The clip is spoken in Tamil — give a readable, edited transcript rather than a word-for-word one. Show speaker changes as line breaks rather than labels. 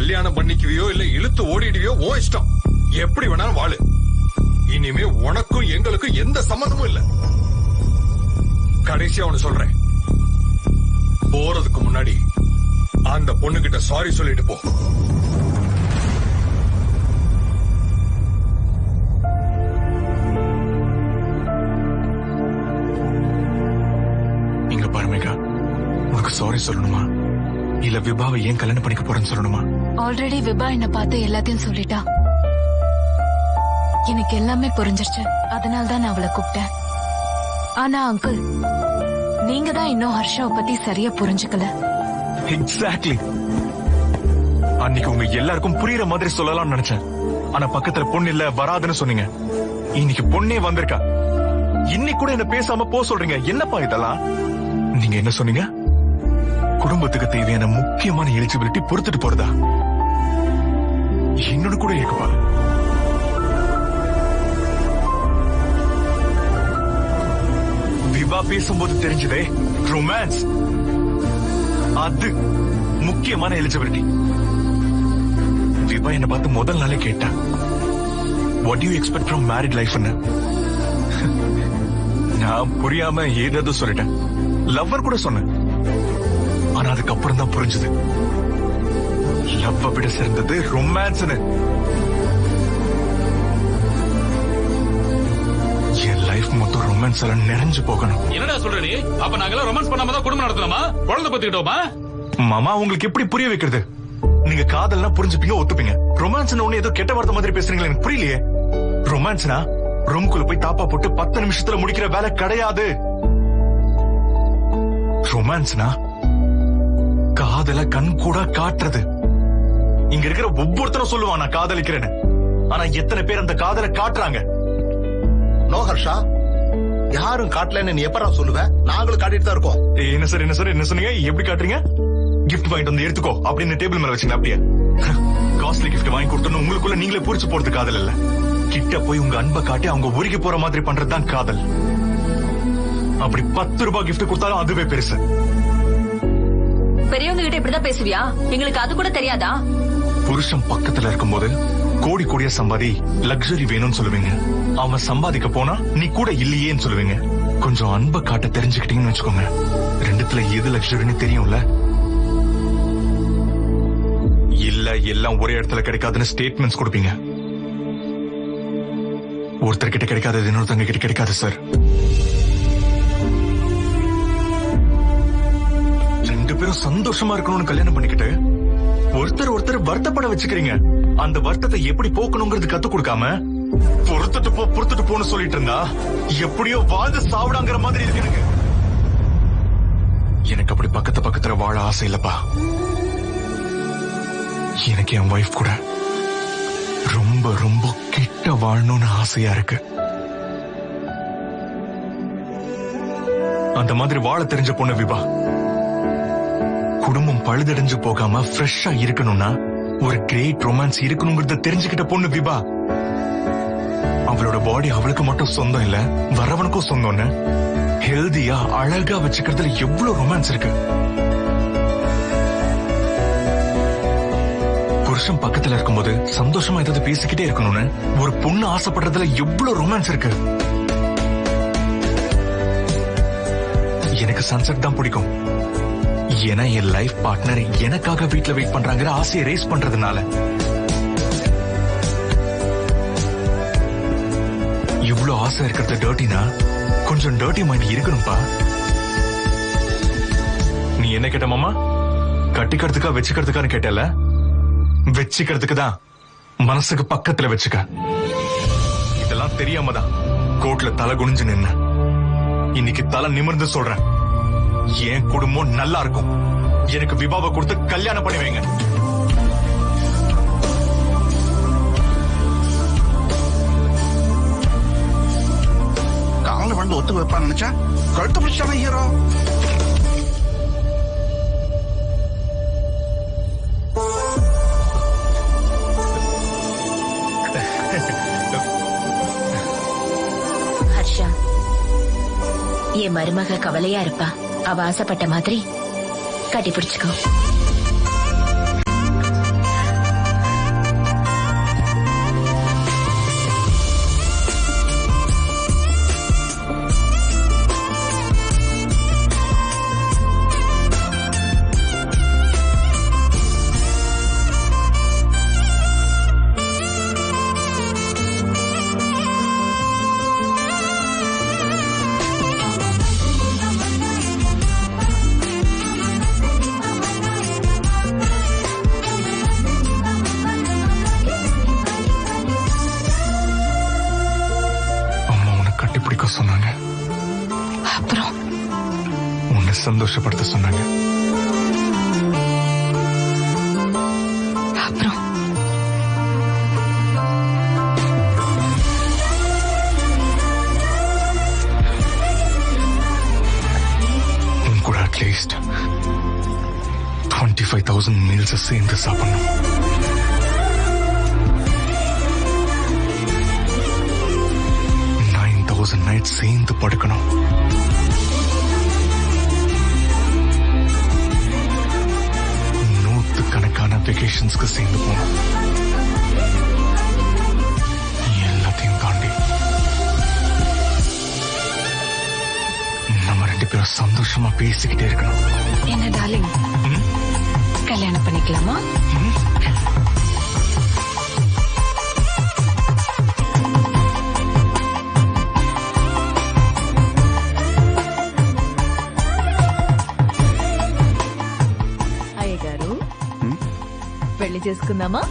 கல்யாணம் பண்ணிக்குவியோ இல்ல இழுத்து ஓடிடுவியோ ஓ இஷ்டம். எப்படி வேணாலும் வாழு. இனிமே உனக்கும் எங்களுக்கும் எந்த சம்மந்தமும் இல்ல. கடைசியா ஒன்னு சொல்றேன், போறதுக்கு முன்னாடி அந்த பொண்ணுகிட்ட சாரி சொல்லிட்டு போ.
இங்க பாரு மேகா, உனக்கு சாரி சொல்லணுமா இல்ல விபாவை ஏன் கல்யாணம் பண்ணிக்க போறேன்னு சொல்லணுமா?
ஆல்ரெடி விபா என்ன பார்த்து எல்லாத்தையும் சொல்லிட்டா. எனக்கு எல்லாமே புரிஞ்சிருச்சு. அதனால்தான் நான் அவளை கூப்பிட்டேன். ஆனா அங்கிள், நீங்க தான் இன்னும் ஹர்ஷாவை பத்தி சரியா புரிஞ்சுக்கல.
எக்ஸாக்ட்லி. அன்னைக்கு உங்க எல்லாருக்கும் புரியுற மாதிரி சொல்லலாம்னு நினைச்சேன். ஆனா பக்கத்துல பொண்ணு இல்ல வராதுன்னு சொன்னீங்க. இன்னைக்கு பொண்ணே வந்திருக்கா. இன்னைக்கு கூட என்ன பேசாம போ சொல்றீங்க. என்னப்பா இதெல்லாம்? நீங்க என்ன சொன்னீங்க? குடும்பத்துக்கு தேவையான முக்கியமான எலிஜிபிலிட்டி பொறுத்துட்டு போறதா? இன்னொன்னு கூட இருக்குப்பா. விவா பேசும்போது தெரிஞ்சதே ரொமான்ஸ். அது முக்கியமான எலிஜிபிலிட்டி. விவா என்ன பார்த்து முதல் நாளே கேட்டா, what do you expect from married life? நான் புரியாம ஏதாவது சொல்லிட்டேன். லவ்வர் கூட சொன்னேன். ஆனா அதுக்கப்புறம் தான் புரிஞ்சது, லவ்வ விட சேர்ந்தது ரொமான்ஸ்னு. என் லைஃப் மொத்தம் ரொமான்ஸ் எல்லாம் நிறைஞ்சு போகணும்.
என்னடா சொல்ற நீ? அப்ப நாங்கெல்லாம் ரொமான்ஸ் பண்ணாம தான் குடும்பம் நடத்தணுமா? குழந்தை பத்திக்கிட்டோமா?
மாமா, உங்களுக்கு எப்படி புரிய வைக்கிறது? நீங்க காதல்னா புரிஞ்சுப்பீங்க, ஒத்துப்பீங்க. ரொமான்ஸ் ஒண்ணு ஏதோ கெட்ட வார்த்தை மாதிரி பேசுறீங்களா? எனக்கு புரியலையே. ரொமான்ஸ்னா ரூம்குள்ள போய் தாப்பா போட்டு 10 நிமிஷத்துல முடிக்கிற வேலை கிடையாது. ரொமான்ஸ்னா காதல கண் கூட காட்டுறது. இங்க இருக்கிற ஒவ்வொருத்தரும் சொல்லுவான் நான் காதலிக்கிறேன்னு. ஆனா எத்தனை பேர் அந்த காதலை காட்டுறாங்க?
நோ ஹர்ஷா, யாரும் காட்டலன்னு நீ எப்பறா சொல்லுவ? நாங்களும் காட்டிட்டு தான் இருக்கோம்.
என்ன சார் என்ன சொன்னீங்க? எப்படி காட்டுறீங்க? கிஃப்ட் வாங்கிட்டு வந்து எடுத்துக்கோ அப்படின்னு டேபிள் மேல வச்சுங்க. அப்படியே காஸ்ட்லி கிஃப்ட் வாங்கி கொடுத்தோன்னு உங்களுக்குள்ள நீங்களே புரிச்சு போறது காதல் இல்ல. கிட்ட போய் உங்க அன்பை காட்டி அவங்க உருகி போற மாதிரி பண்றதுதான் காதல். அப்படி 10 ரூபாய் கிஃப்ட் கொடுத்தாலும் அதுவே பெருசு.
பெரியவங்க கிட்ட இப்படிதான் பேசுவியா? எங்களுக்கு அது கூட தெரியாதா?
புருஷன் பக்கத்துல இருக்கும்போது கோடி கோடியா சம்பாதி, லக்ஸரி வேணும்னு சொல்லுவீங்க. அவன் சம்பாதிக்க போனா நீ கூட இல்லையேன்னு சொல்லுவீங்க. கொஞ்சம் அன்பை காட்ட தெரிஞ்சுக்கிட்டீங்கன்னு வச்சுக்கோங்க, ரெண்டுத்துல எது லக்ஸரின்னு தெரியும்ல. இல்ல எல்லாம் ஒரே இடத்துல கிடைக்காதுன்னு ஸ்டேட்மெண்ட்ஸ் கொடுப்பீங்க. ஒருத்தர் கிட்ட கிடைக்காதது இன்னொருத்தங்க கிட்ட கிடைக்காது சார். ரெண்டு பேரும் சந்தோஷமா இருக்கணும்னு கல்யாணம் பண்ணிக்கிட்டு ஒருத்தர் வருத்தப்பட வச்சுக்கிறீங்க. அந்த வருத்தத்தை எப்படி போக்கணுங்கிறது கத்து கொடுக்காம பொறுத்துட்டு போன்னு சொல்லிட்டு இருந்தா எப்படியோ வாழ்ந்து சாவிடாங்கிற மாதிரி இருக்கு. எனக்கு அப்படி பக்கத்துல வாழ ஆசை இல்லப்பா. எனக்கு என் வைஃப் கூட ரொம்ப ரொம்ப கிட்ட வாழணும்னு ஆசையா இருக்கு. அந்த மாதிரி வாழ தெரிஞ்ச பொண்ணு விபா. குடும்பம் பழுதடைஞ்சு போகாம ஃப்ரெஷ்ஷா இருக்கணும்னா ஒரு கிரேட் ரொமான்ஸ் இருக்கணுங்கிறத தெரிஞ்சுக்கிட்ட பொண்ணு விபா. அவளோட பாடி அவளுக்கு மட்டும் சொந்தம் இல்ல, வரவனுக்கும் சொந்தம்னு ஹெல்தியா அழகா வச்சுக்கிறதுல எவ்வளவு ரொமான்ஸ் இருக்கு. புருஷன் பக்கத்துல இருக்கும்போது சந்தோஷமா ஏதாவது பேசிக்கிட்டே இருக்கணும்னு ஒரு பொண்ணு ஆசைப்படுறதுல எவ்வளவு ரொமான்ஸ் இருக்கு. எனக்கு சன்செட் தான் பிடிக்கும். ஏன்னா என் லைஃப் பார்ட்னர் எனக்காக வீட்டுல வெயிட் பண்றாங்கிற ஆசையை ரேஸ் பண்றதுனால. இவ்வளவு ஆசை இருக்கிறது டர்ட்டினா கொஞ்சம் டர்ட்டி மைண்ட் இருக்கணும்பா. நீ என்ன கேட்ட மாமா? கட்டிக்கிறதுக்கா வச்சுக்கிறதுக்கான்னு கேட்டல? வச்சுக்கிறதுக்கு தான், மனசுக்கு பக்கத்துல வச்சுக்க. இதெல்லாம் தெரியாம தான் கோர்ட்ல தலை குனிஞ்சு நின்ன. இன்னைக்கு தலை நிமிர்ந்து சொல்றேன், என் குடும்பம் நல்லா இருக்கும். எனக்கு விபாவை கொடுத்து கல்யாணம் பண்ணி வைங்க.
காலில் வந்து ஒத்து வைப்பான்னு நினைச்சா கழுத்து பிடிச்சான ஹீரோ.
ஹர்ஷா, என் மருமக கவலையா இருப்பா. அவ ஆசைப்பட்ட மாதிரி கட்டி பிடிச்சுக்கோ.
பார்க்க சொன்னாங்க.
அப்புறம்
உன்னை சந்தோஷப்படுத்த சொன்னாங்க.
அப்புறம்
உன் கூட அட்லீஸ்ட் 25,000 மீல்ஸ் சேர்ந்து சாப்பிடணும். நைட் சேர்ந்து படுக்கணும். நூத்துக்கணக்கான வெகேஷன்ஸ்க்கு சேர்ந்து போகணும். எல்லாத்தையும் தாண்டி நம்ம 2 பேரும் சந்தோஷமா பேசிக்கிட்டே இருக்கணும்.
என்ன டார்லிங், கல்யாணம் பண்ணிக்கலாமா?
అయ్య గారు పెళ్లి చేసుకుందామా?